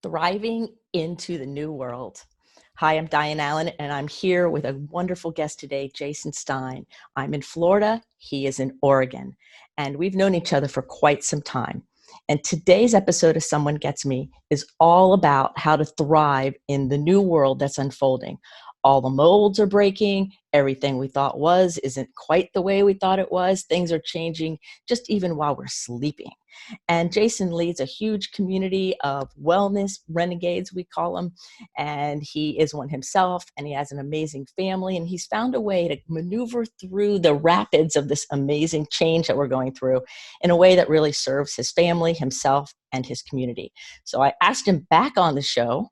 Thriving into the New World. Hi, I'm Diane Allen, and I'm here with a wonderful guest today, Jason Stein. I'm in Florida, he is in Oregon, and we've known each other for quite some time. And today's episode of Someone Gets Me is all about how to thrive in the new world that's unfolding. All the molds are breaking. Everything we thought was isn't quite the way we thought it was. Things are changing just even while we're sleeping. And Jason leads a huge community of wellness renegades, we call them. And he is one himself, and he has an amazing family. And he's found a way to maneuver through the rapids of this amazing change that we're going through in a way that really serves his family, himself, and his community. So I asked him back on the show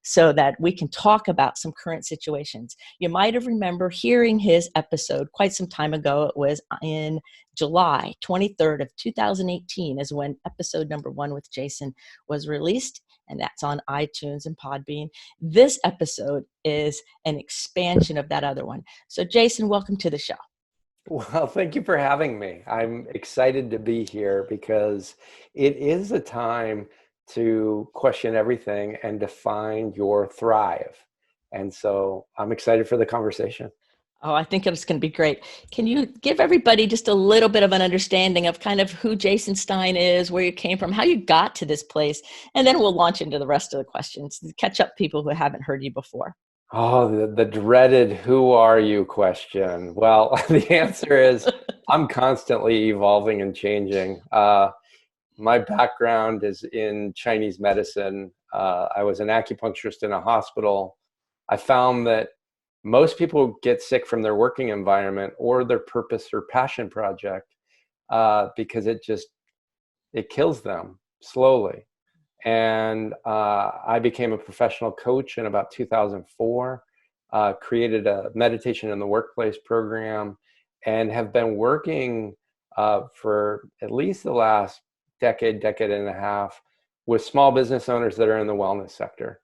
so that we can talk about some current situations. You might have remember hearing his episode quite some time ago. It was in July 23rd of 2018 is when episode number 1 with Jason was released, and that's on iTunes and Podbean. This episode is an expansion of that other one. So Jason, welcome to the show. Well, thank you for having me. I'm excited to be here because it is a time to question everything and define your thrive. And so I'm excited for the conversation. Oh, I think it's going to be great. Can you give everybody just a little bit of an understanding of kind of who Jason Stein is, where you came from, how you got to this place, and then we'll launch into the rest of the questions, catch up people who haven't heard you before. Oh, the dreaded "who are you" question. Well, the answer is I'm constantly evolving and changing. My background is in Chinese medicine. I was an acupuncturist in a hospital. I found that most people get sick from their working environment or their purpose or passion project because it kills them slowly. And I became a professional coach in about 2004, created a meditation in the workplace program, and have been working for at least the last decade and a half with small business owners that are in the wellness sector.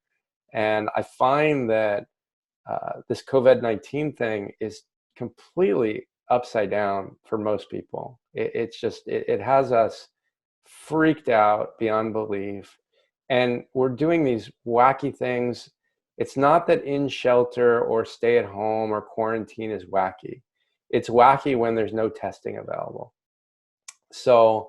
And I find that this COVID-19 thing is completely upside down for most people. It has us freaked out beyond belief. And we're doing these wacky things. It's not that in shelter or stay at home or quarantine is wacky. It's wacky when there's no testing available. So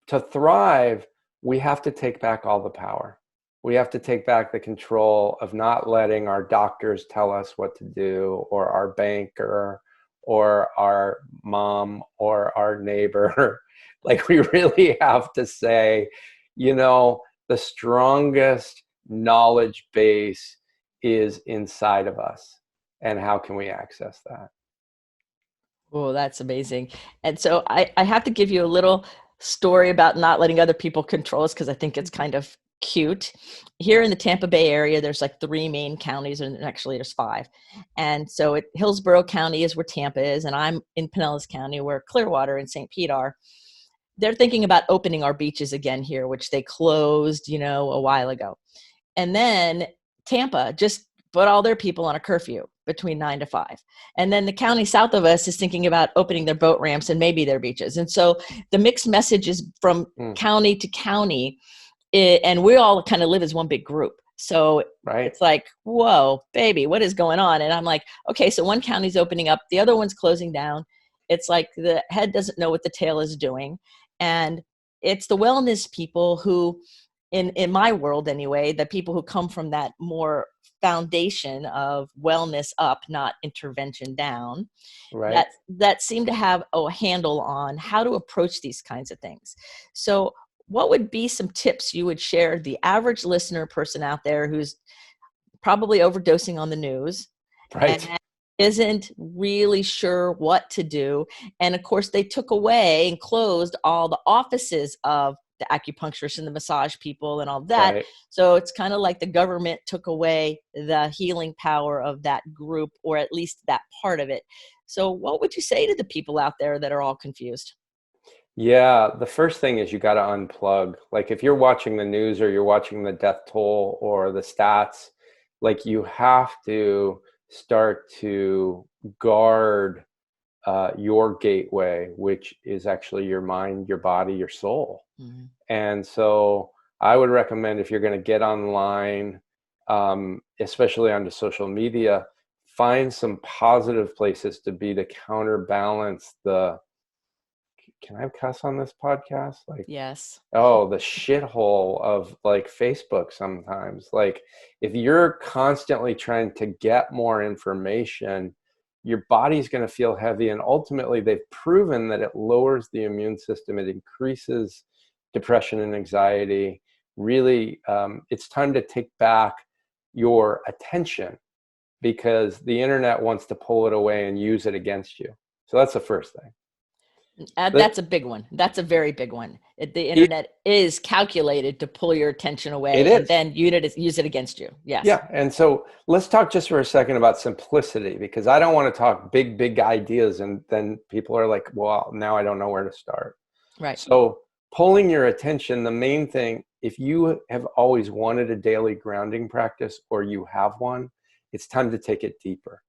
to thrive, we have to take back all the power. We have to take back the control of not letting our doctors tell us what to do, or our banker, or our mom, or our neighbor. Like, we really have to say, the strongest knowledge base is inside of us. And how can we access that? Oh, that's amazing. And so I have to give you a little story about not letting other people control us because I think it's kind of cute. Here in the Tampa Bay area, there's like 3 main counties, and actually there's 5. And so Hillsborough County is where Tampa is, and I'm in Pinellas County where Clearwater and St. Pete are. They're thinking about opening our beaches again here, which they closed, a while ago. And then Tampa just put all their people on a curfew between 9 to 5. And then the county south of us is thinking about opening their boat ramps and maybe their beaches. And so the mixed messages from county to county, and we all kind of live as one big group. So Right. It's like, whoa, baby, what is going on? And I'm like, okay, so one county's opening up, the other one's closing down. It's like the head doesn't know what the tail is doing. And it's the wellness people who, in my world anyway, the people who come from that more foundation of wellness up, not intervention down, Right. that seem to have a handle on how to approach these kinds of things. So what would be some tips you would share the average listener person out there who's probably overdosing on the news Right. and isn't really sure what to do? And of course, they took away and closed all the offices of the acupuncturists and the massage people and all that. Right. So it's kind of like the government took away the healing power of that group, or at least that part of it. So what would you say to the people out there that are all confused? Yeah, the first thing is you got to unplug. Like, if you're watching the news or you're watching the death toll or the stats, like, you have to start to guard your gateway, which is actually your mind, your body, your soul. Mhm. And so I would recommend, if you're going to get online, especially onto social media, find some positive places to be to counterbalance the, can I cuss on this podcast? Like, Yes. oh, the shithole of like Facebook sometimes. Like, if you're constantly trying to get more information, your body's going to feel heavy. And ultimately, they've proven that it lowers the immune system. It increases depression and anxiety. Really, it's time to take back your attention, because the internet wants to pull it away and use it against you. So that's the first thing. That's a big one. That's a very big one. The It, internet is calculated to pull your attention it away and is. then use it against you. Yes. Yeah. And so let's talk just for a second about simplicity, because I don't want to talk big, big ideas. And then people are like, well, now I don't know where to start. Right. So pulling your attention, the main thing, if you have always wanted a daily grounding practice, or you have one, it's time to take it deeper.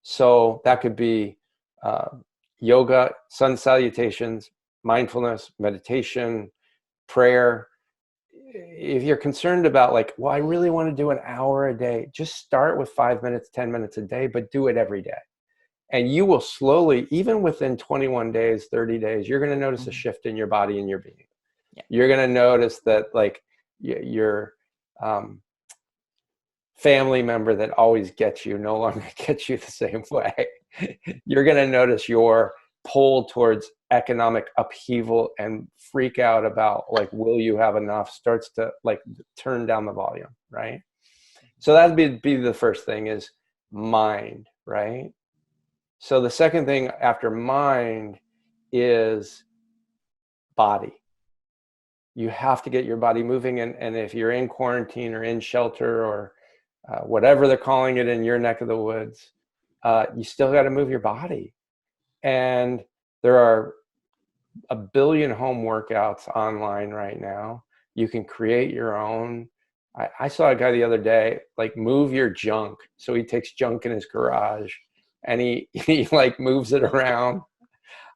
So that could be yoga, sun salutations, mindfulness, meditation, prayer. If you're concerned about like, well, I really want to do an hour a day, just start with 5 minutes, 10 minutes a day, but do it every day. And you will slowly, even within 21 days, 30 days, you're going to notice a shift in your body and your being. Yeah. You're going to notice that like your family member that always gets you no longer gets you the same way. You're going to notice your pull towards economic upheaval and freak out about like, will you have enough, starts to like turn down the volume, right? So that'd be the first thing, is mind, right? So the second thing after mind is body. You have to get your body moving. And if you're in quarantine or in shelter or whatever they're calling it in your neck of the woods, you still got to move your body. And there are a billion home workouts online right now. You can create your own. I saw a guy the other day, like, move your junk. So he takes junk in his garage and he like moves it around.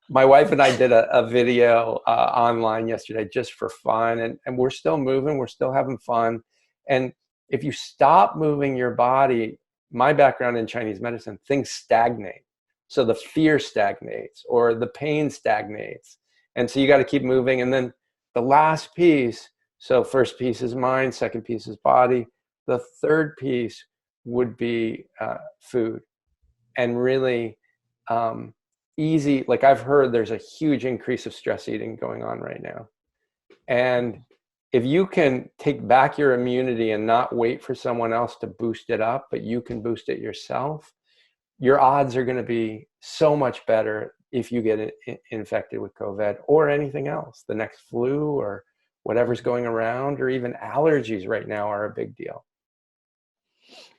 My wife and I did a video online yesterday just for fun, and we're still moving, we're still having fun. And if you stop moving your body, my background in Chinese medicine, things stagnate. So the fear stagnates or the pain stagnates. And so you got to keep moving. And then the last piece, so first piece is mind, second piece is body. The third piece would be food. And really easy, like I've heard there's a huge increase of stress eating going on right now. And if you can take back your immunity and not wait for someone else to boost it up, but you can boost it yourself, your odds are going to be so much better if you get infected with COVID or anything else, the next flu or whatever's going around, or even allergies right now are a big deal.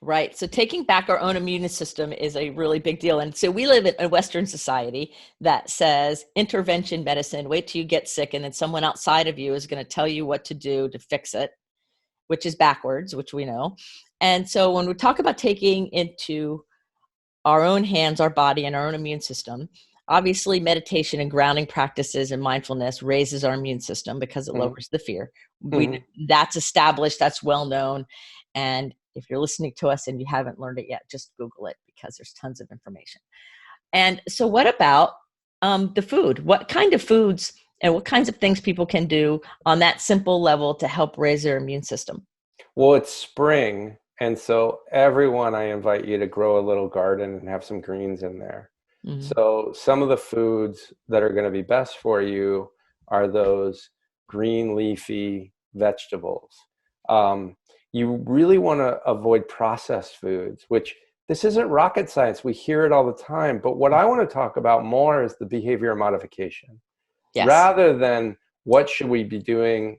Right. So taking back our own immune system is a really big deal. And so we live in a Western society that says intervention medicine, wait till you get sick, and then someone outside of you is going to tell you what to do to fix it, which is backwards, which we know. And so when we talk about taking into our own hands, our body, and our own immune system, obviously meditation and grounding practices and mindfulness raises our immune system because it lowers the fear. That's established, that's well known. And if you're listening to us and you haven't learned it yet, just Google it, because there's tons of information. And so what about the food? What kind of foods and what kinds of things people can do on that simple level to help raise their immune system? Well, it's spring. And so everyone, I invite you to grow a little garden and have some greens in there. So some of the foods that are going to be best for you are those green leafy vegetables. You really want to avoid processed foods, which this isn't rocket science. We hear it all the time. But what I want to talk about more is the behavior modification. Yes. Rather than what should we be doing,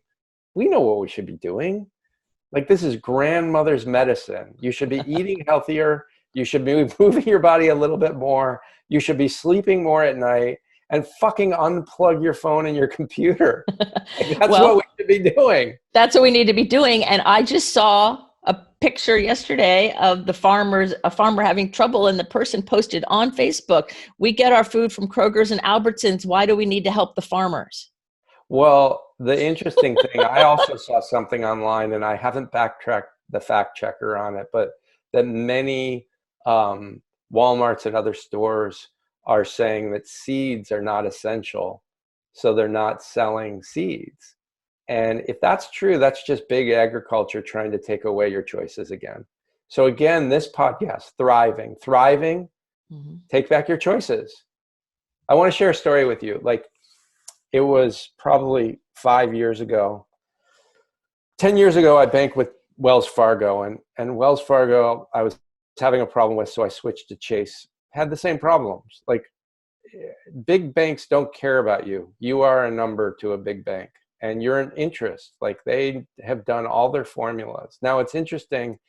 we know what we should be doing. Like, this is grandmother's medicine. You should be eating healthier. You should be moving your body a little bit more. You should be sleeping more at night, and fucking unplug your phone and your computer. Like, that's what we should be doing. That's what we need to be doing. And I just saw a picture yesterday of a farmer having trouble, and the person posted on Facebook, we get our food from Kroger's and Albertsons. Why do we need to help the farmers? Well, the interesting thing, I also saw something online, and I haven't backtracked the fact checker on it, but that many Walmarts and other stores are saying that seeds are not essential, so they're not selling seeds. And if that's true, that's just big agriculture trying to take away your choices again. So again, this podcast, thriving, Mm-hmm. take back your choices. I want to share a story with you. Like, it was probably 5 years ago. 10 years ago, I banked with Wells Fargo, and Wells Fargo, I was having a problem with, so I switched to Chase. Had the same problems. Like, big banks don't care about you. You are a number to a big bank, and you're an interest. Like, they have done all their formulas. Now, it's interesting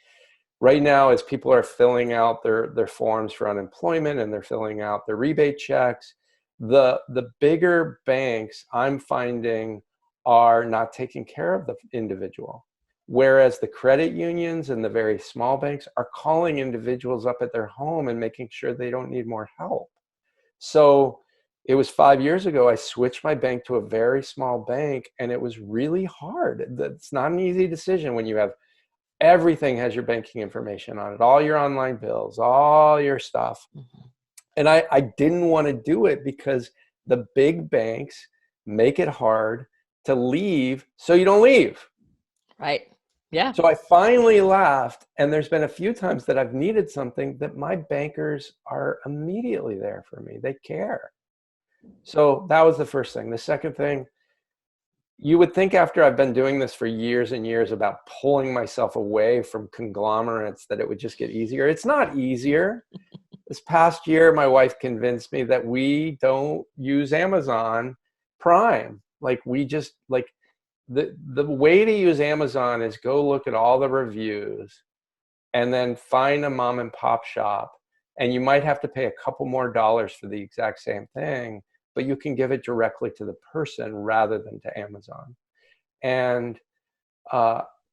right now as people are filling out their forms for unemployment, and they're filling out their rebate checks, the bigger banks, I'm finding, are not taking care of the individual, whereas the credit unions and the very small banks are calling individuals up at their home and making sure they don't need more help. So it was 5 years ago, I switched my bank to a very small bank, and it was really hard. It's not an easy decision when you have everything has your banking information on it, all your online bills, all your stuff. Mm-hmm. And I didn't want to do it because the big banks make it hard to leave, so you don't leave. Right. Yeah. So I finally left, and there's been a few times that I've needed something that my bankers are immediately there for me. They care. So that was the first thing. The second thing, you would think after I've been doing this for years and years about pulling myself away from conglomerates that it would just get easier. It's not easier. This past year, my wife convinced me that we don't use Amazon Prime. Like, we just, like, the way to use Amazon is go look at all the reviews and then find a mom and pop shop. And you might have to pay a couple more dollars for the exact same thing, but you can give it directly to the person rather than to Amazon. And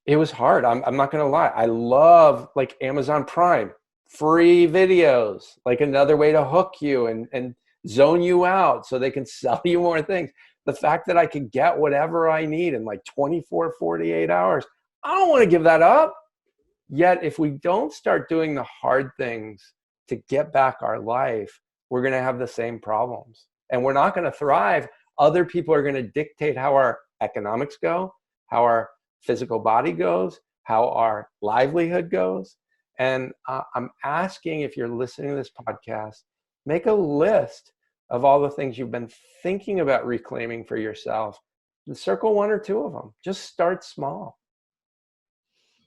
it was hard. I'm not going to lie. I love, like, Amazon Prime, free videos, like another way to hook you and zone you out so they can sell you more things. The fact that I could get whatever I need in like 24, 48 hours, I don't want to give that up. Yet, if we don't start doing the hard things to get back our life, we're going to have the same problems. And we're not going to thrive. Other people are going to dictate how our economics go, how our physical body goes, how our livelihood goes. And I'm asking, if you're listening to this podcast, make a list of all the things you've been thinking about reclaiming for yourself, and circle one or two of them. Just start small.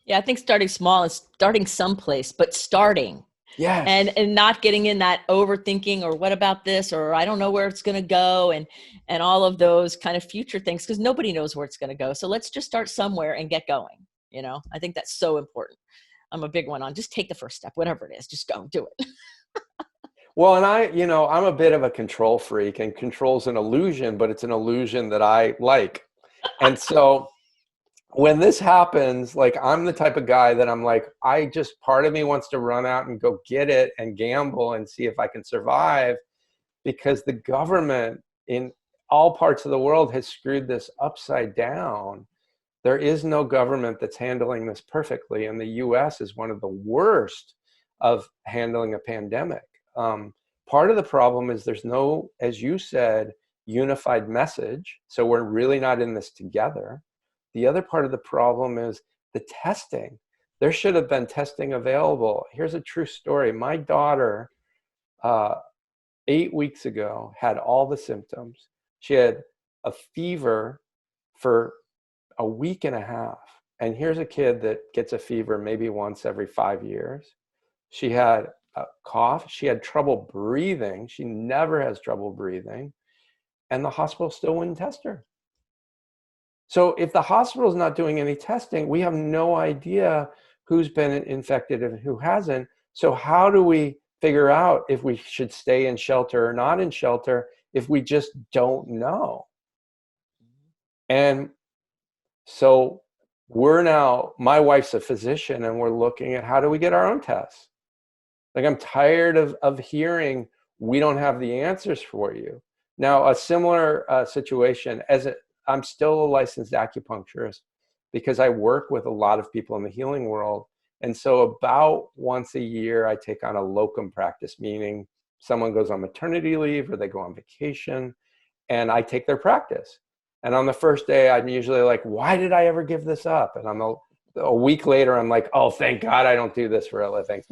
Yeah, I think starting small is starting someplace, but starting. Yes. And not getting in that overthinking, or what about this, or I don't know where it's going to go, and all of those kind of future things, because nobody knows where it's going to go. So let's just start somewhere and get going. I think that's so important. I'm a big one on just take the first step, whatever it is, just go do it. Well, and I'm a bit of a control freak, and control's an illusion, but it's an illusion that I like. And so when this happens, like, I'm the type of guy that I'm like, part of me wants to run out and go get it and gamble and see if I can survive, because the government in all parts of the world has screwed this upside down. There is no government that's handling this perfectly, and the US is one of the worst of handling a pandemic. Part of the problem is there's no, as you said, unified message. So we're really not in this together. The other part of the problem is the testing. There should have been testing available. Here's a true story. My daughter, 8 weeks ago, had all the symptoms. She had a fever for a week and a half. And here's a kid that gets a fever maybe once every 5 years. She had a cough. She had trouble breathing. She never has trouble breathing. And the hospital still wouldn't test her. So if the hospital is not doing any testing, we have no idea who's been infected and who hasn't. So how do we figure out if we should stay in shelter or not in shelter if we just don't know? And so my wife's a physician, and we're looking at how do we get our own tests? Like, I'm tired of hearing we don't have the answers for you. Now, a similar situation, as I'm still a licensed acupuncturist because I work with a lot of people in the healing world. And so about once a year, I take on a locum practice, meaning someone goes on maternity leave or they go on vacation, and I take their practice. And on the first day, I'm usually like, why did I ever give this up? And a week later, I'm like, oh, thank God I don't do this for a living.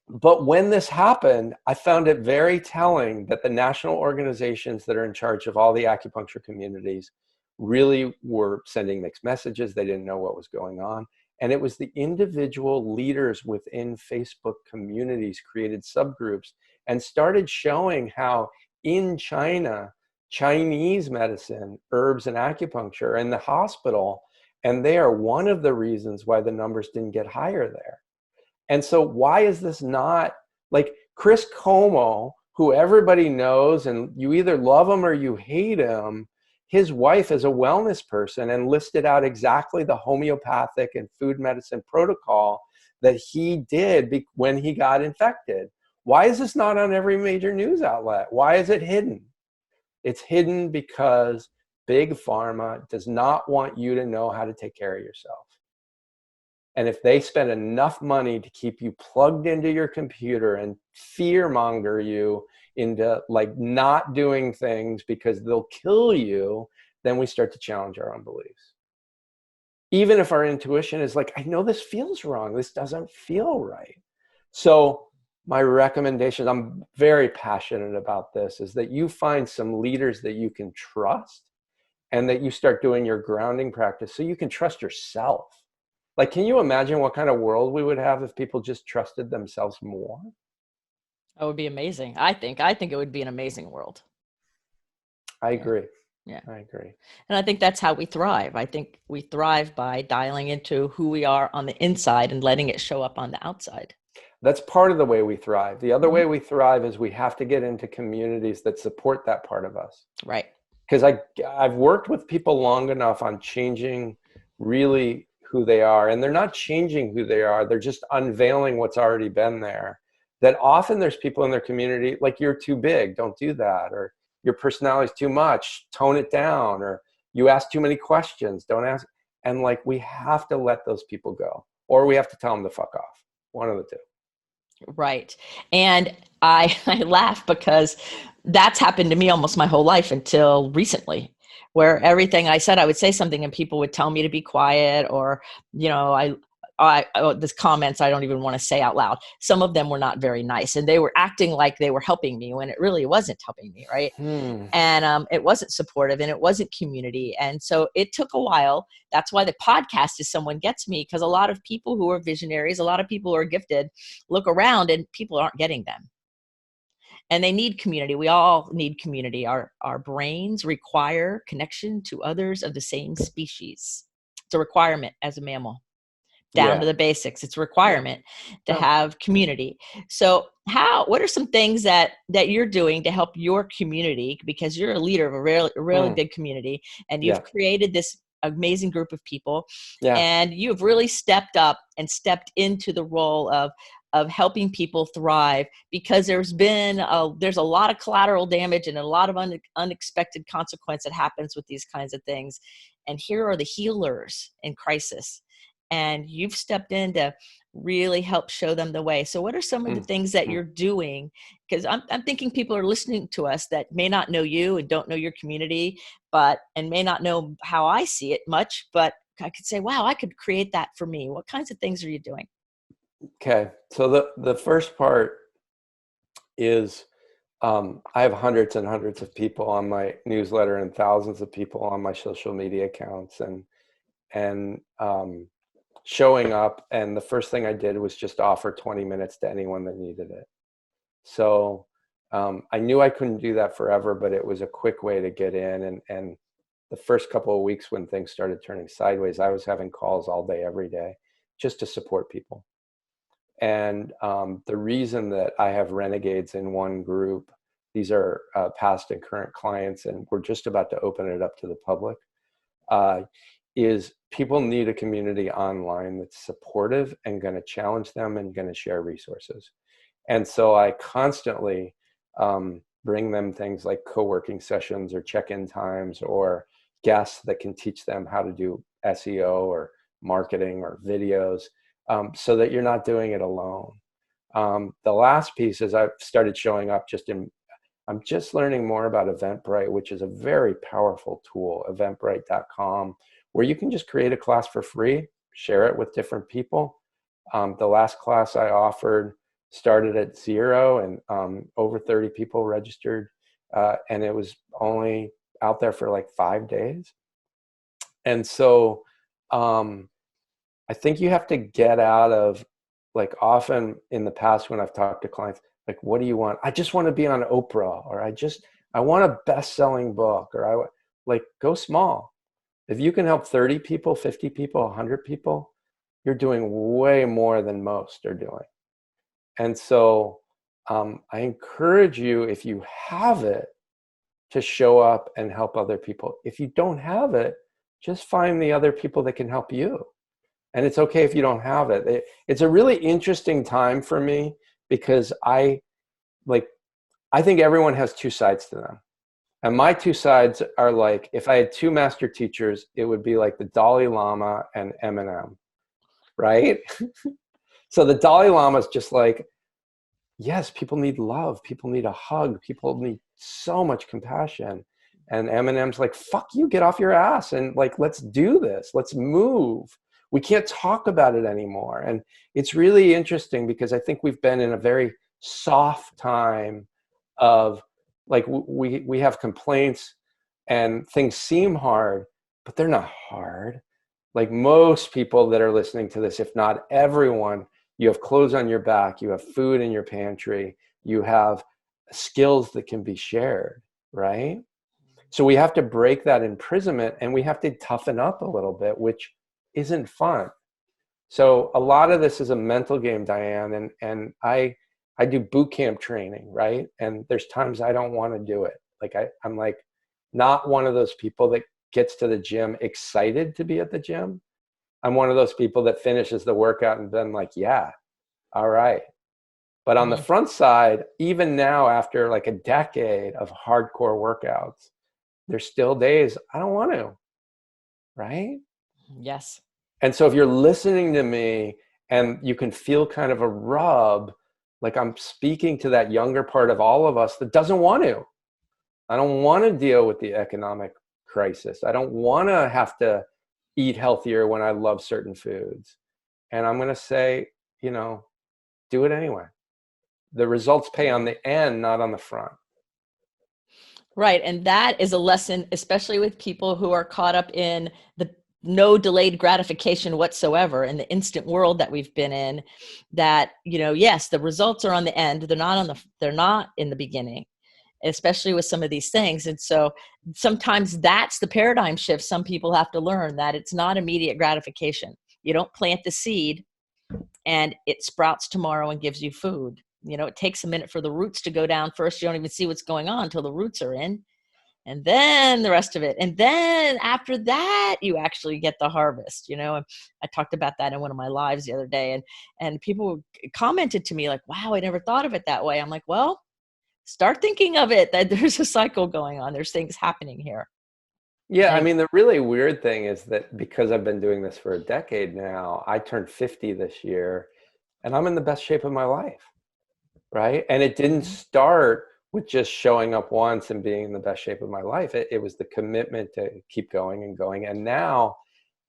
But when this happened, I found it very telling that the national organizations that are in charge of all the acupuncture communities really were sending mixed messages. They didn't know what was going on. And it was the individual leaders within Facebook communities created subgroups and started showing how in China, Chinese medicine, herbs and acupuncture in the hospital, and they are one of the reasons why the numbers didn't get higher there. And so why is this not like Chris Como, who everybody knows, and you either love him or you hate him? His wife is a wellness person and listed out exactly the homeopathic and food medicine protocol that he did when he got infected. Why is this not on every major news outlet? Why is it hidden? It's hidden because big pharma does not want you to know how to take care of yourself. And if they spend enough money to keep you plugged into your computer and fear monger you into like not doing things because they'll kill you, then we start to challenge our own beliefs. Even if our intuition is like, I know this feels wrong, this doesn't feel right. So my recommendation, I'm very passionate about this, is that you find some leaders that you can trust and that you start doing your grounding practice so you can trust yourself. Like, can you imagine what kind of world we would have if people just trusted themselves more? That would be amazing. I think it would be an amazing world. I Yeah. agree. Yeah. I agree. And I think that's how we thrive. I think we thrive by dialing into who we are on the inside and letting it show up on the outside. That's part of the way we thrive. The other Mhm. way we thrive is we have to get into communities that support that part of us. Right. Because I've worked with people long enough on changing really who they are, and they're not changing who they are, they're just unveiling what's already been there. That often there's people in their community like, you're too big, don't do that, or your personality is too much, tone it down, or you ask too many questions, don't ask. And like, we have to let those people go, or we have to tell them to fuck off. One of the two. Right. And I laugh because that's happened to me almost my whole life until recently, where everything I said, I would say something and people would tell me to be quiet, or, you know, this comments I don't even want to say out loud. Some of them were not very nice and they were acting like they were helping me when it really wasn't helping me. Right. Hmm. And it wasn't supportive and it wasn't community. And so it took a while. That's why the podcast is Someone Gets Me, because a lot of people who are visionaries, a lot of people who are gifted, look around and people aren't getting them. And they need community. We all need community. Our brains require connection to others of the same species. It's a requirement as a mammal, down Yeah. to the basics. It's a Yeah. requirement to Yeah. have community. So what are some things that you're doing to help your community? Because you're a leader of a really Hmm. big community, and Yeah. you've created this amazing group of people, Yeah. and you've really stepped up and stepped into the role of helping people thrive, because there's a lot of collateral damage and a lot of unexpected consequence that happens with these kinds of things. And here are the healers in crisis, and you've stepped in to really help show them the way. So what are some of the things that Hmm. you're doing? Because I'm thinking people are listening to us that may not know you and don't know your community, and may not know how I see it much, but I could say, wow, I could create that for me. What kinds of things are you doing? Okay. So the first part is, I have hundreds and hundreds of people on my newsletter and thousands of people on my social media accounts, and showing up. And the first thing I did was just offer 20 minutes to anyone that needed it. So I knew I couldn't do that forever, but it was a quick way to get in. And the first couple of weeks when things started turning sideways, I was having calls all day, every day, just to support people. And the reason that I have renegades in one group, these are past and current clients, and we're just about to open it up to the public, is people need a community online that's supportive and going to challenge them and going to share resources. And so I constantly bring them things like co-working sessions or check-in times or guests that can teach them how to do SEO or marketing or videos, so that you're not doing it alone. The last piece is I've started showing up I'm just learning more about Eventbrite, which is a very powerful tool, eventbrite.com, where you can just create a class for free, share it with different people. The last class I offered started at 0 and over 30 people registered, and it was only out there for like 5 days. And so I think you have to get out of, like, often in the past when I've talked to clients, like, what do you want? I just want to be on Oprah, or I want a best-selling book, or like, go small. If you can help 30 people, 50 people, 100 people, you're doing way more than most are doing. And so I encourage you, if you have it, to show up and help other people. If you don't have it, just find the other people that can help you. And it's okay if you don't have it. It's a really interesting time for me because I think everyone has two sides to them. And my two sides are like, if I had two master teachers, it would be like the Dalai Lama and Eminem, right? So the Dalai Lama is just like, yes, people need love. People need a hug. People need so much compassion. And Eminem's like, fuck you, get off your ass. And like, let's do this. Let's move. We can't talk about it anymore. And it's really interesting because I think we've been in a very soft time of, like, we have complaints and things seem hard, but they're not hard. Like, most people that are listening to this, if not everyone, you have clothes on your back, you have food in your pantry, you have skills that can be shared, right? So we have to break that imprisonment and we have to toughen up a little bit, which isn't fun. So a lot of this is a mental game, Diane, and I do boot camp training, right? And there's times I don't want to do it. Like I'm like not one of those people that gets to the gym excited to be at the gym. I'm one of those people that finishes the workout and then like, yeah, all right. But on the front side, even now after like a decade of hardcore workouts, there's still days I don't want to, right? Yes. And so if you're listening to me and you can feel kind of a rub, like I'm speaking to that younger part of all of us that doesn't want to. I don't want to deal with the economic crisis. I don't want to have to eat healthier when I love certain foods. And I'm going to say, do it anyway. The results pay on the end, not on the front. Right. And that is a lesson, especially with people who are caught up in the no delayed gratification whatsoever in the instant world that we've been in, that, yes, the results are on the end. They're not in the beginning, especially with some of these things. And so sometimes that's the paradigm shift. Some people have to learn that it's not immediate gratification. You don't plant the seed and it sprouts tomorrow and gives you food. It takes a minute for the roots to go down first. You don't even see what's going on until the roots are in, and then the rest of it. And then after that, you actually get the harvest, and I talked about that in one of my lives the other day, and people commented to me like, wow, I never thought of it that way. I'm like, well, start thinking of it, that there's a cycle going on. There's things happening here. Yeah, I mean, the really weird thing is that because I've been doing this for a decade now, I turned 50 this year, and I'm in the best shape of my life, right? And it didn't start with just showing up once and being in the best shape of my life. It was the commitment to keep going and going. And now,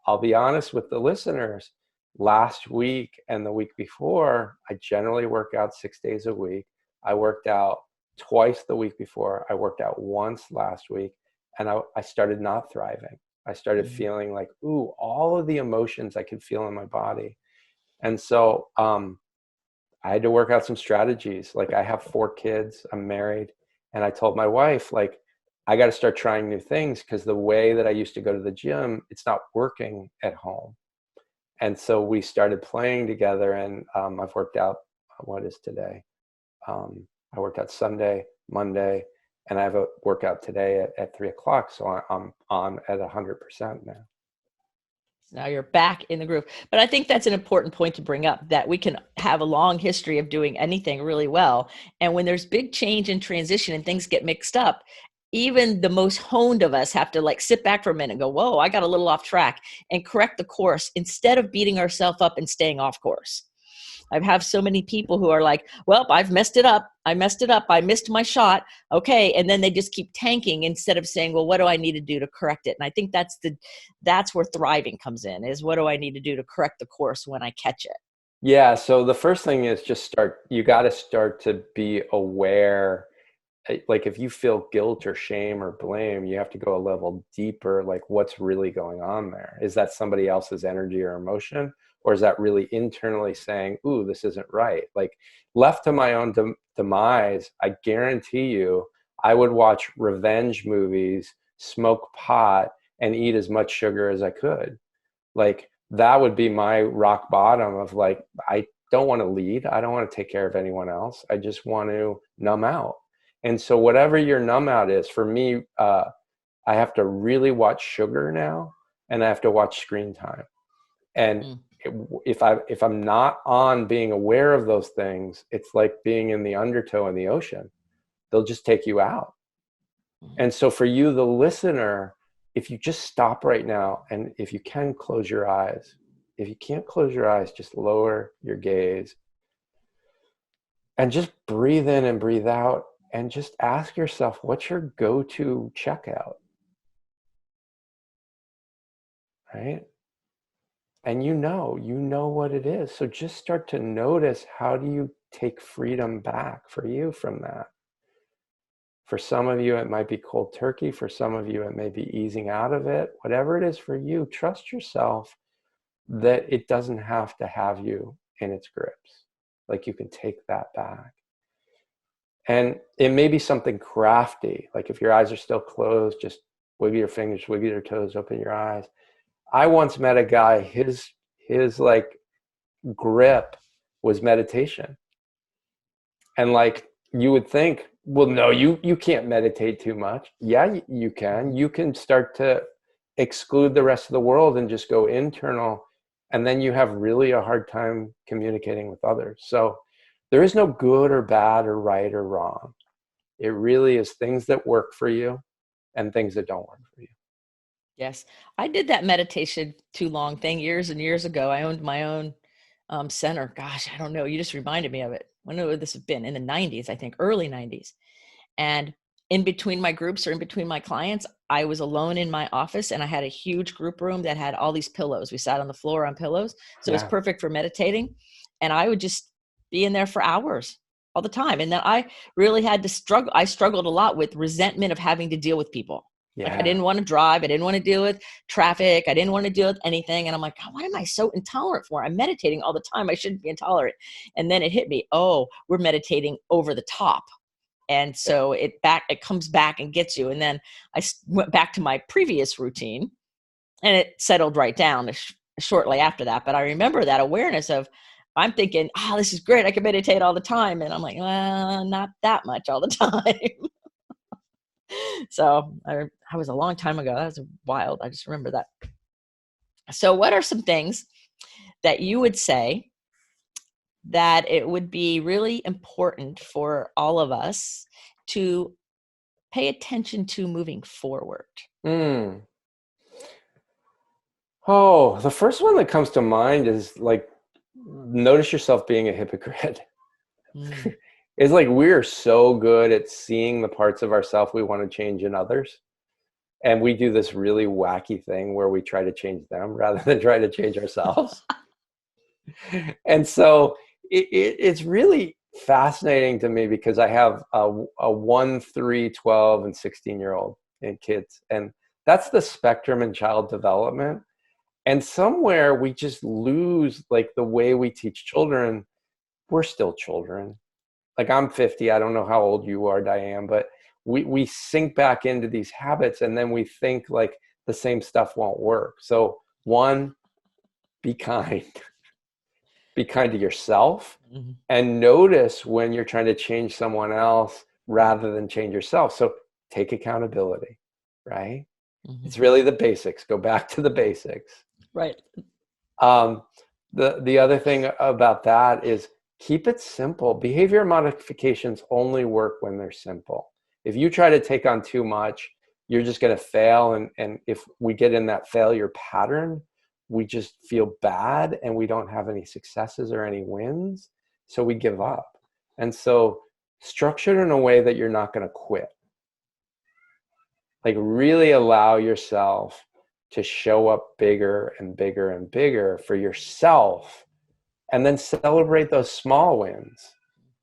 I'll be honest with the listeners, last week and the week before, I generally work out 6 days a week. I worked out twice the week before. I worked out once last week. And I started not thriving. I started feeling like, ooh, all of the emotions I could feel in my body. And so I had to work out some strategies. Like, I have 4 kids, I'm married. And I told my wife, like, I got to start trying new things because the way that I used to go to the gym, it's not working at home. And so we started playing together, and I've worked out, what is today? I worked out Sunday, Monday, and I have a workout today at 3:00. So I'm on at 100% now. Now you're back in the groove. But I think that's an important point to bring up, that we can have a long history of doing anything really well. And when there's big change and transition and things get mixed up, even the most honed of us have to like sit back for a minute and go, whoa, I got a little off track, and correct the course instead of beating ourselves up and staying off course. I have so many people who are like, well, I've messed it up. I messed it up. I missed my shot. Okay. And then they just keep tanking instead of saying, well, what do I need to do to correct it? And I think that's where thriving comes in, is what do I need to do to correct the course when I catch it? Yeah. So the first thing is just you got to start to be aware. Like if you feel guilt or shame or blame, you have to go a level deeper. Like what's really going on there? Is that somebody else's energy or emotion? Or is that really internally saying, ooh, this isn't right? Like left to my own demise, I guarantee you, I would watch revenge movies, smoke pot, and eat as much sugar as I could. Like that would be my rock bottom of like, I don't want to lead. I don't want to take care of anyone else. I just want to numb out. And so whatever your numb out is, for me, I have to really watch sugar now, and I have to watch screen time. And if I'm not on being aware of those things, it's like being in the undertow in the ocean. They'll just take you out. And so for you, the listener, if you just stop right now, and if you can close your eyes, if you can't close your eyes, just lower your gaze and just breathe in and breathe out, and just ask yourself, what's your go-to checkout? Right? And you know what it is. So just start to notice, how do you take freedom back for you from that? For some of you, it might be cold turkey. For some of you, it may be easing out of it. Whatever it is for you, trust yourself that it doesn't have to have you in its grips. Like you can take that back. And it may be something crafty. Like if your eyes are still closed, just wiggle your fingers, wiggle your toes, open your eyes. I once met a guy, his like grip was meditation. And like you would think, well, no, you can't meditate too much. Yeah, you can. You can start to exclude the rest of the world and just go internal. And then you have really a hard time communicating with others. So there is no good or bad or right or wrong. It really is things that work for you and things that don't work for you. Yes. I did that meditation too long thing years and years ago. I owned my own center. Gosh, I don't know. You just reminded me of it. When would this have been? In the 90s, I think, early 90s. And in between my groups or in between my clients, I was alone in my office, and I had a huge group room that had all these pillows. We sat on the floor on pillows. So it was Yeah. perfect for meditating. And I would just be in there for hours all the time. And then I really had to struggle. I struggled a lot with resentment of having to deal with people. Like I Yeah. didn't want to drive. I didn't want to deal with traffic. I didn't want to deal with anything. And I'm like, God, what am I so intolerant for? I'm meditating all the time. I shouldn't be intolerant. And then it hit me. Oh, we're meditating over the top. And so it comes back and gets you. And then I went back to my previous routine, and it settled right down shortly after that. But I remember that awareness of, I'm thinking, oh, this is great. I can meditate all the time. And I'm like, well, not that much all the time. So I was a long time ago. That was wild. I just remember that. So what are some things that you would say that it would be really important for all of us to pay attention to moving forward? Mm. Oh, the first one that comes to mind is like, notice yourself being a hypocrite. Mm. It's like we're so good at seeing the parts of ourselves we want to change in others. And we do this really wacky thing where we try to change them rather than try to change ourselves. And so it's really fascinating to me, because I have a 1, 3, 12, and 16-year-old and kids. And that's the spectrum in child development. And somewhere we just lose like the way we teach children. We're still children. Like I'm 50. I don't know how old you are, Diane, but we sink back into these habits, and then we think like the same stuff won't work. So one, be kind. Be kind to yourself, Mm-hmm. and notice when you're trying to change someone else rather than change yourself. So take accountability, right? Mm-hmm. It's really the basics. Go back to the basics. Right. Um, the other thing about that is keep it simple. Behavior modifications only work when they're simple. If you try to take on too much, you're just going to fail. And if we get in that failure pattern, we just feel bad and we don't have any successes or any wins. So we give up. And so structure it in a way that you're not going to quit. Like really allow yourself to show up bigger and bigger and bigger for yourself, and then celebrate those small wins.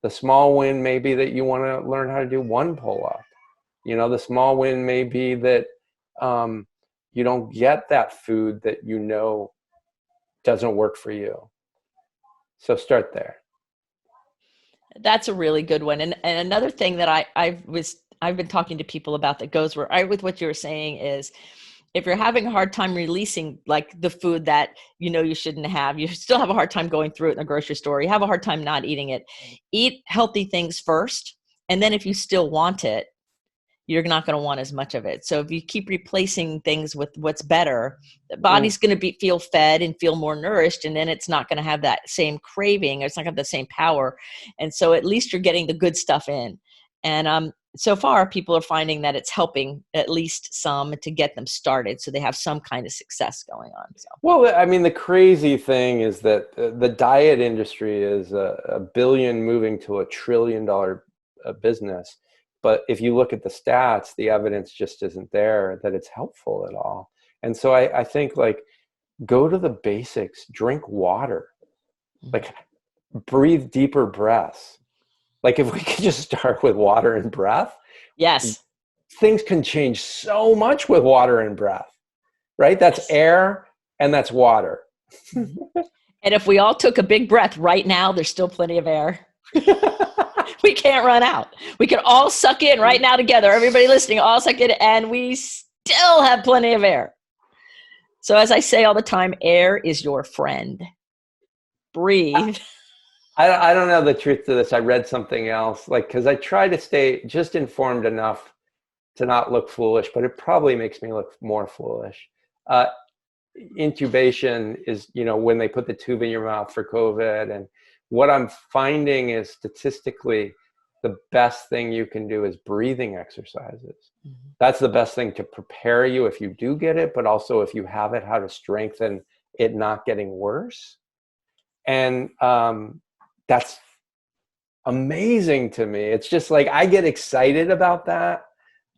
The small win may be that you want to learn how to do one pull-up. You know, the small win may be that you don't get that food that you know doesn't work for you. So start there. That's a really good one. And another thing that I've been talking to people about that goes with what you were saying is, if you're having a hard time releasing like the food that you know you shouldn't have, you still have a hard time going through it in the grocery store, you have a hard time not eating it, eat healthy things first. And then if you still want it, you're not going to want as much of it. So if you keep replacing things with what's better, the body's going to feel fed and feel more nourished. And then it's not going to have that same craving, or it's not going to have the same power. And so at least you're getting the good stuff in. And so far, people are finding that it's helping at least some to get them started, so they have some kind of success going on. So. Well, I mean, the crazy thing is that the diet industry is a billion moving to $1 trillion business. But if you look at the stats, the evidence just isn't there that it's helpful at all. And so I think, like, go to the basics, drink water, like breathe deeper breaths. Like if we could just start with water and breath, yes, things can change so much with water and breath, right? That's yes. Air and that's water. And if we all took a big breath right now, there's still plenty of air. We can't run out. We can all suck in right now together. Everybody listening, all suck in, and we still have plenty of air. So as I say all the time, air is your friend. Breathe. I don't know the truth to this. I read something else, like, because I try to stay just informed enough to not look foolish, but it probably makes me look more foolish. Intubation is, you know, when they put the tube in your mouth for COVID. And what I'm finding is statistically, the best thing you can do is breathing exercises. Mm-hmm. That's the best thing to prepare you if you do get it, but also if you have it, how to strengthen it not getting worse. And that's amazing to me. It's just like, I get excited about that,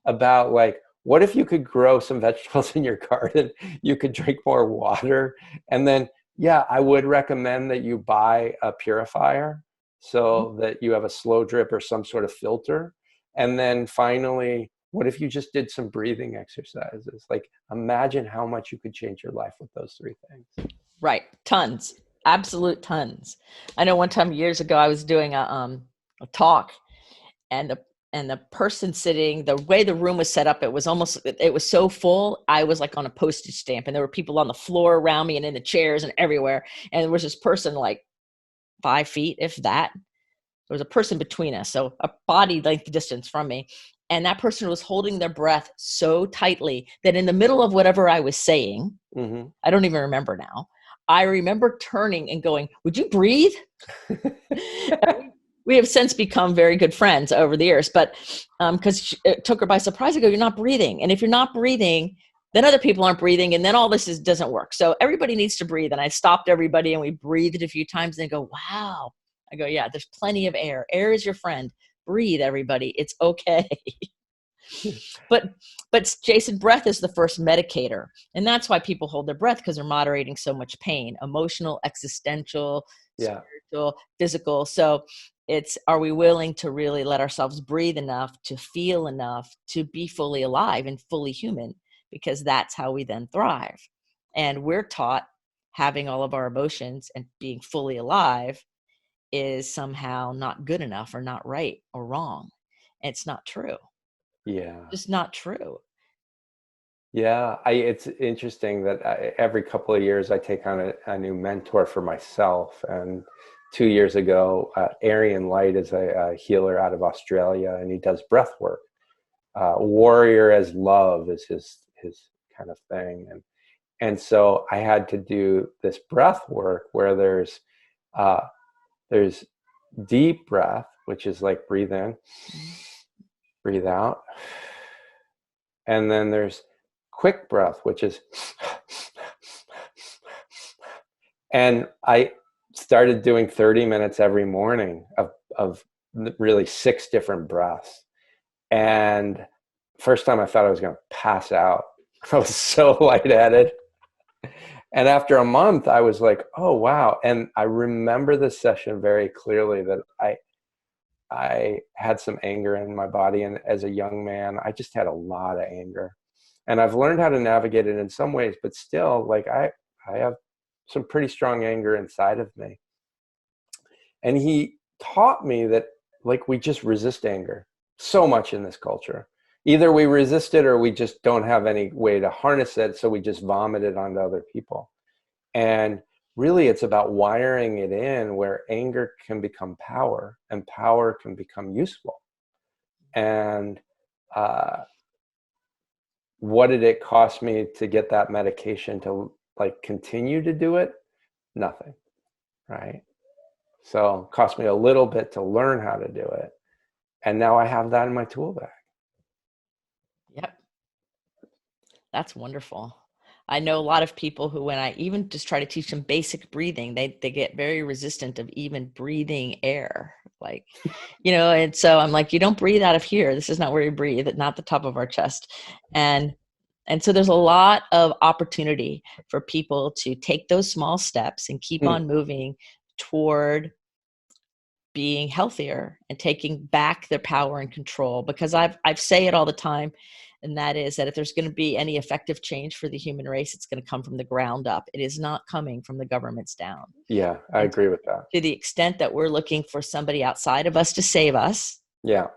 about like, what if you could grow some vegetables in your garden? You could drink more water. And then, yeah, I would recommend that you buy a purifier so that you have a slow drip or some sort of filter. And then finally, what if you just did some breathing exercises? Like, imagine how much you could change your life with those three things. Right. Tons. Absolute tons. I know one time years ago, I was doing a talk, and the person sitting, the way the room was set up, it was so full. I was like on a postage stamp, and there were people on the floor around me and in the chairs and everywhere. And there was this person like 5 feet, if that. There was a person between us, so a body length distance from me. And that person was holding their breath so tightly that in the middle of whatever I was saying, mm-hmm. I don't even remember now, I remember turning and going, "Would you breathe?" We have since become very good friends over the years, but because it took her by surprise. I go, "You're not breathing." And if you're not breathing, then other people aren't breathing, and then all this doesn't work. So everybody needs to breathe. And I stopped everybody, and we breathed a few times, and they go, "Wow." I go, "Yeah, there's plenty of air. Air is your friend. Breathe, everybody. It's okay." But Jason, breath is the first medicator. And that's why people hold their breath, because they're moderating so much pain, emotional, existential, spiritual, physical. So are we willing to really let ourselves breathe enough, to feel enough, to be fully alive and fully human? Because that's how we then thrive. And we're taught having all of our emotions and being fully alive is somehow not good enough or not right or wrong. And it's not true. Yeah. Just not true. Yeah. It's interesting that every couple of years I take on a new mentor for myself. And 2 years ago, Arian Light is a healer out of Australia, and he does breath work. Warrior as love is his kind of thing. And so I had to do this breath work where there's deep breath, which is like breathe in, breathe out. And then there's quick breath, which is, and I started doing 30 minutes every morning of really 6 different breaths. And first time I thought I was going to pass out. I was so lightheaded. And after a month, I was like, oh, wow. And I remember this session very clearly, that I had some anger in my body. And as a young man, I just had a lot of anger. And I've learned how to navigate it in some ways, but still, like I have some pretty strong anger inside of me. And he taught me that, like, we just resist anger so much in this culture. Either we resist it or we just don't have any way to harness it, so we just vomit it onto other people. And really, it's about wiring it in where anger can become power and power can become useful. And what did it cost me to get that medication to like continue to do it? Nothing, right? So it cost me a little bit to learn how to do it. And now I have that in my tool bag. Yep. That's wonderful. I know a lot of people who, when I even just try to teach them basic breathing, they get very resistant of even breathing air. Like, and so I'm like, you don't breathe out of here. This is not where you breathe, not the top of our chest. And so there's a lot of opportunity for people to take those small steps and keep on moving toward being healthier and taking back their power and control. Because I've say it all the time, and that is that if there's going to be any effective change for the human race, it's going to come from the ground up. It is not coming from the governments down. Yeah, I agree with that. To the extent that we're looking for somebody outside of us to save us, yeah,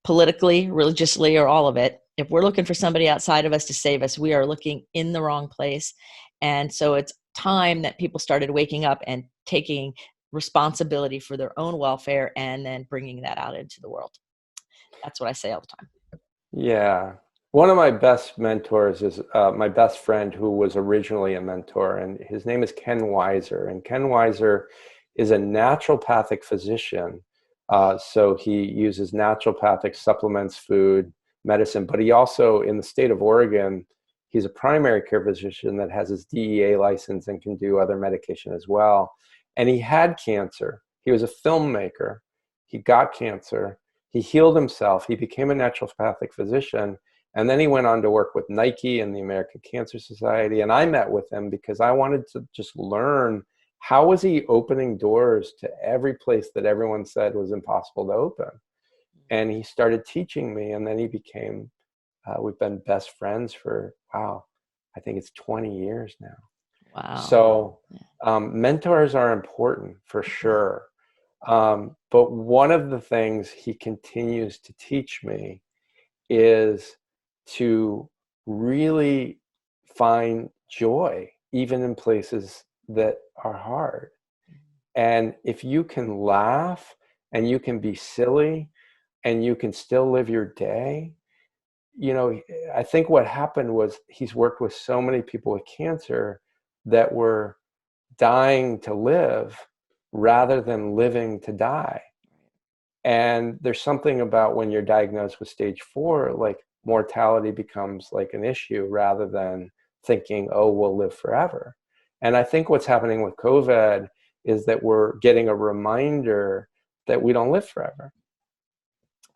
politically, religiously, or all of it, if we're looking for somebody outside of us to save us, we are looking in the wrong place. And so it's time that people started waking up and taking responsibility for their own welfare and then bringing that out into the world. That's what I say all the time. Yeah. One of my best mentors is my best friend, who was originally a mentor, and his name is Ken Weiser. And Ken Weiser is a naturopathic physician. So he uses naturopathic supplements, food, medicine, but he also, in the state of Oregon, he's a primary care physician that has his DEA license and can do other medication as well. And he had cancer. He was a filmmaker. He got cancer. He healed himself. He became a naturopathic physician. And then he went on to work with Nike and the American Cancer Society. And I met with him because I wanted to just learn, how was he opening doors to every place that everyone said was impossible to open? And he started teaching me, and then he became, we've been best friends for, wow, I think it's 20 years now. Wow. So mentors are important for sure. But one of the things he continues to teach me is to really find joy, even in places that are hard. And if you can laugh and you can be silly and you can still live your day, I think what happened was he's worked with so many people with cancer that were dying to live rather than living to die. And there's something about when you're diagnosed with stage 4, like mortality becomes like an issue rather than thinking, oh, we'll live forever. And I think what's happening with COVID is that we're getting a reminder that we don't live forever.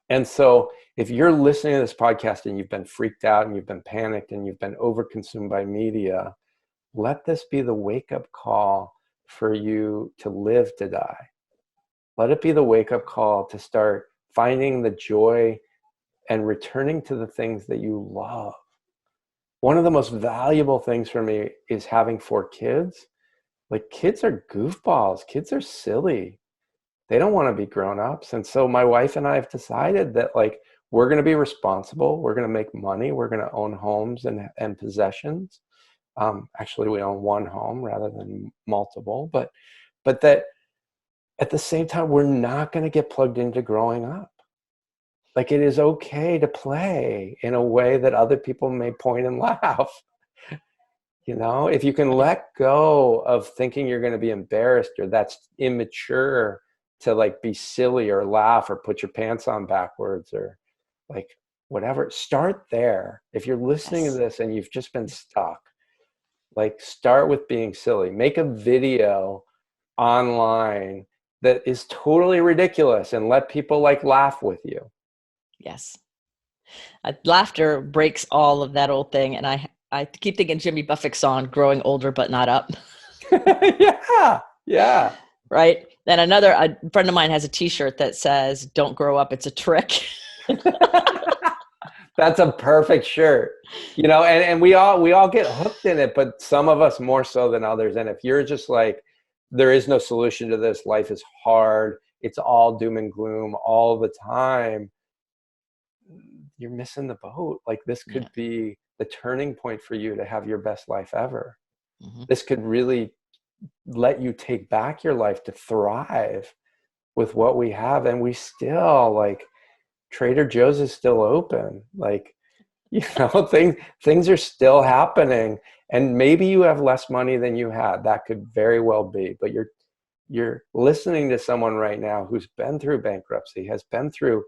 And so if you're listening to this podcast and you've been freaked out and you've been panicked and you've been overconsumed by media, let this be the wake-up call for you to live to die. Let it be the wake-up call to start finding the joy and returning to the things that you love. One of the most valuable things for me is having 4 kids. Like, kids are goofballs. Kids are silly. They don't want to be grown-ups. And so my wife and I have decided that, like, we're going to be responsible. We're going to make money. We're going to own homes and possessions. Actually, we own 1 home rather than multiple. But that at the same time, we're not going to get plugged into growing up. Like, it is okay to play in a way that other people may point and laugh. If you can let go of thinking you're going to be embarrassed or that's immature to like be silly or laugh or put your pants on backwards or like whatever, start there. If you're listening to Yes. this and you've just been stuck, like start with being silly. Make a video online that is totally ridiculous and let people like laugh with you. Yes. Laughter breaks all of that old thing. And I keep thinking Jimmy Buffett's song, Growing Older But Not Up. Yeah. Yeah. Right. Then a friend of mine has a t-shirt that says, don't grow up, it's a trick. That's a perfect shirt. And we all get hooked in it, but some of us more so than others. And if you're just like, there is no solution to this, life is hard, it's all doom and gloom all the time, you're missing the boat. Like this could Yeah. be the turning point for you to have your best life ever. Mm-hmm. This could really let you take back your life to thrive with what we have. And we still like Trader Joe's is still open. Like, things are still happening. And maybe you have less money than you had. That could very well be. But you're listening to someone right now who's been through bankruptcy, has been through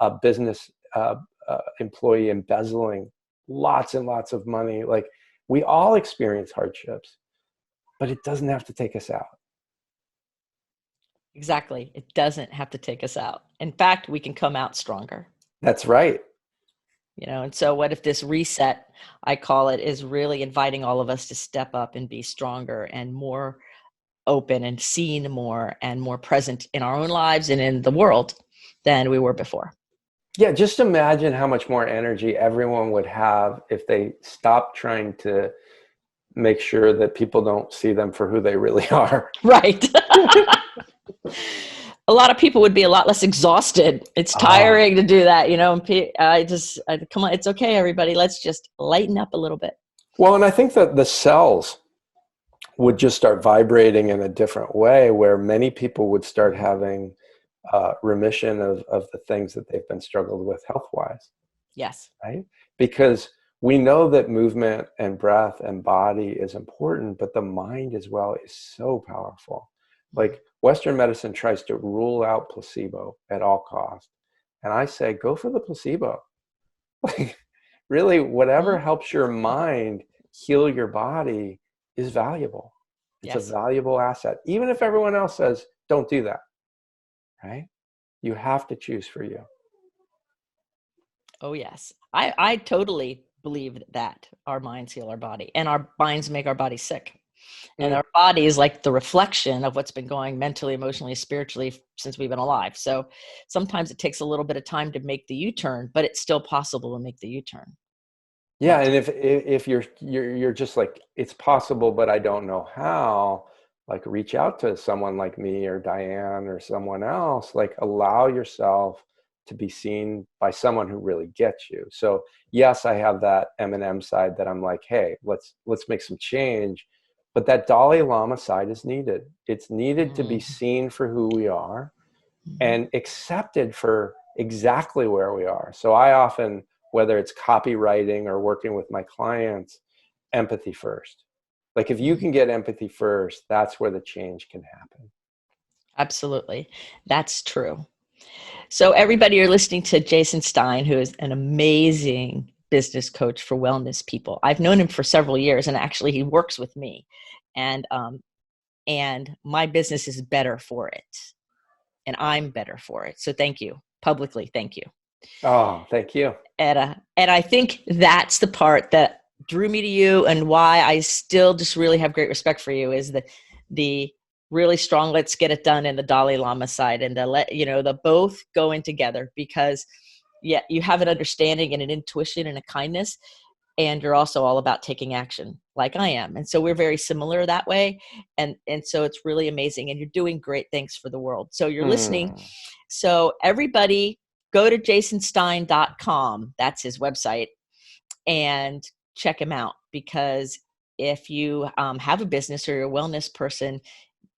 a business employee embezzling lots and lots of money. Like we all experience hardships, but it doesn't have to take us out. Exactly. It doesn't have to take us out. In fact, we can come out stronger. That's right. And so what if this reset, I call it, is really inviting all of us to step up and be stronger and more open and seen more and more present in our own lives and in the world than we were before. Yeah, just imagine how much more energy everyone would have if they stopped trying to make sure that people don't see them for who they really are. Right. A lot of people would be a lot less exhausted. It's Oh, tiring to do that, and come on, it's okay, everybody. Let's just lighten up a little bit. well, and I think that the cells would just start vibrating in a different way where many people would start having remission of the things that they've been struggled with health-wise, Yes. right? Because we know that movement and breath and body is important, but the mind as well is so powerful. Like Western medicine tries to rule out placebo at all costs. And I say, go for the placebo. Like really, whatever Mm-hmm. helps your mind heal your body is valuable. It's a Yes. valuable asset. Even if everyone else says, don't do that, right? You have to choose for you. Oh, yes. I totally believe that our minds heal our body and our minds make our body sick. And Mm. our body is like the reflection of what's been going mentally, emotionally, spiritually since we've been alive. So sometimes it takes a little bit of time to make the U-turn, but it's still possible to make the U-turn. Yeah, and if you're just like, it's possible, but I don't know how, like reach out to someone like me or Diane or someone else, like allow yourself to be seen by someone who really gets you. So yes, I have that Eminem side that I'm like, hey, let's make some change. But that Dalai Lama side is needed. It's needed to be Mm-hmm. seen for who we are and accepted for exactly where we are. So I often, whether it's copywriting or working with my clients, empathy first. Like if you Mm-hmm. can get empathy first, that's where the change can happen. Absolutely. That's true. So everybody, you're listening to Jason Stein, who is an amazing business coach for wellness people. I've known him for several years, and actually he works with me. And my business is better for it. And I'm better for it. So thank you. Publicly, thank you. Oh, thank you. And I think that's the part that drew me to you and why I still just really have great respect for you is the really strong let's get it done in the Dalai Lama side and the both going together because yeah, you have an understanding and an intuition and a kindness and you're also all about taking action like I am. And so we're very similar that way. And so it's really amazing and you're doing great things for the world. So you're listening. Mm. So everybody go to jasonstein.com. That's his website and check him out because if you have a business or you're a wellness person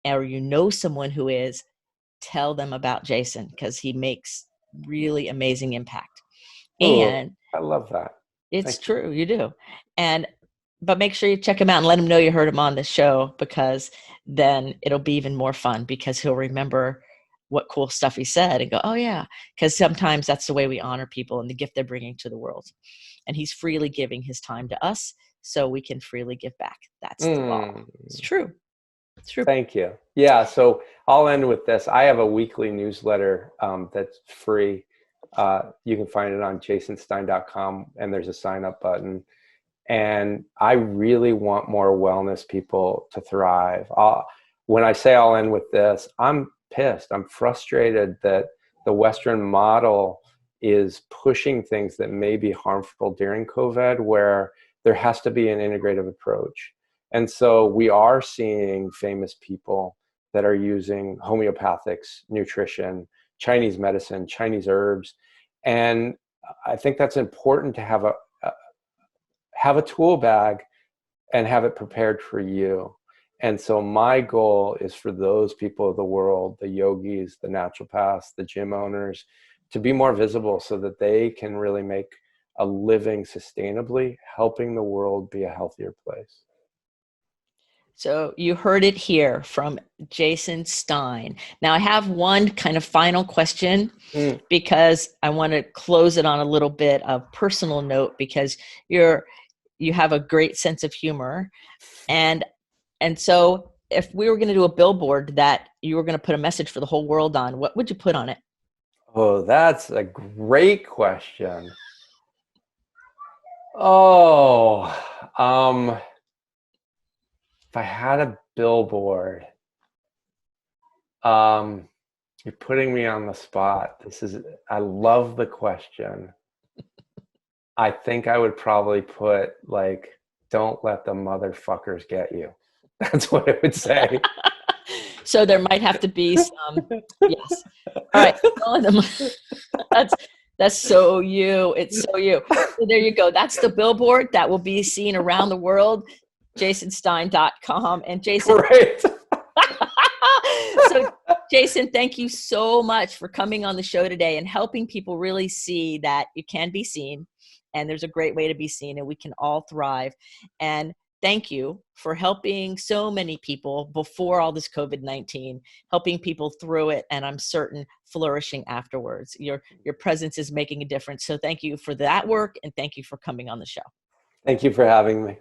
or you know someone who is, tell them about Jason because he makes really amazing impact. Oh, And I love that. it's Thank you. true, you do. And But make sure you check him out and let him know you heard him on the show, because then it'll be even more fun, because he'll remember what cool stuff he said and go, oh yeah, because sometimes that's the way we honor people and the gift they're bringing to the world. And he's freely giving his time to us so we can freely give back. That's the law. It's true. It's true. Thank you. Yeah, so I'll end with this. I have a weekly newsletter that's free. You can find it on jasonstein.com, and there's a sign up button. And I really want more wellness people to thrive. When I say I'll end with this, I'm pissed. I'm frustrated that the Western model is pushing things that may be harmful during COVID, where there has to be an integrative approach. And so we are seeing famous people that are using homeopathics, nutrition, Chinese medicine, Chinese herbs. And I think that's important to have a tool bag and have it prepared for you. And so my goal is for those people of the world, the yogis, the naturopaths, the gym owners, to be more visible so that they can really make a living sustainably, helping the world be a healthier place. So you heard it here from Jason Stein. Now I have one kind of final question, because I want to close it on a little bit of personal note, because you have a great sense of humor. And so if we were going to do a billboard that you were going to put a message for the whole world on, what would you put on it? Oh, that's a great question. Oh, if I had a billboard, you're putting me on the spot. I love the question. I think I would probably put, like, don't let the motherfuckers get you. That's what I would say. So there might have to be some, yes. All right. That's so you. It's so you. So there you go. That's the billboard that will be seen around the world. jasonstein.com. And Jason. Right. So Jason, thank you so much for coming on the show today and helping people really see that you can be seen, and there's a great way to be seen, and we can all thrive. And thank you for helping so many people before all this COVID-19, helping people through it, and I'm certain flourishing afterwards. Your presence is making a difference. So thank you for that work, and thank you for coming on the show. Thank you for having me.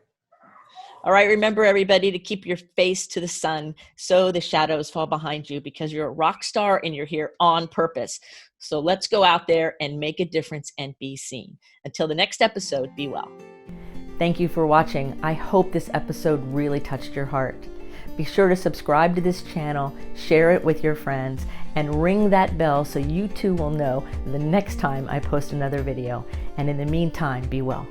All right, remember everybody to keep your face to the sun so the shadows fall behind you, because you're a rock star and you're here on purpose. So let's go out there and make a difference and be seen. Until the next episode, be well. Thank you for watching. I hope this episode really touched your heart. Be sure to subscribe to this channel, share it with your friends, and ring that bell so you too will know the next time I post another video. And in the meantime, be well.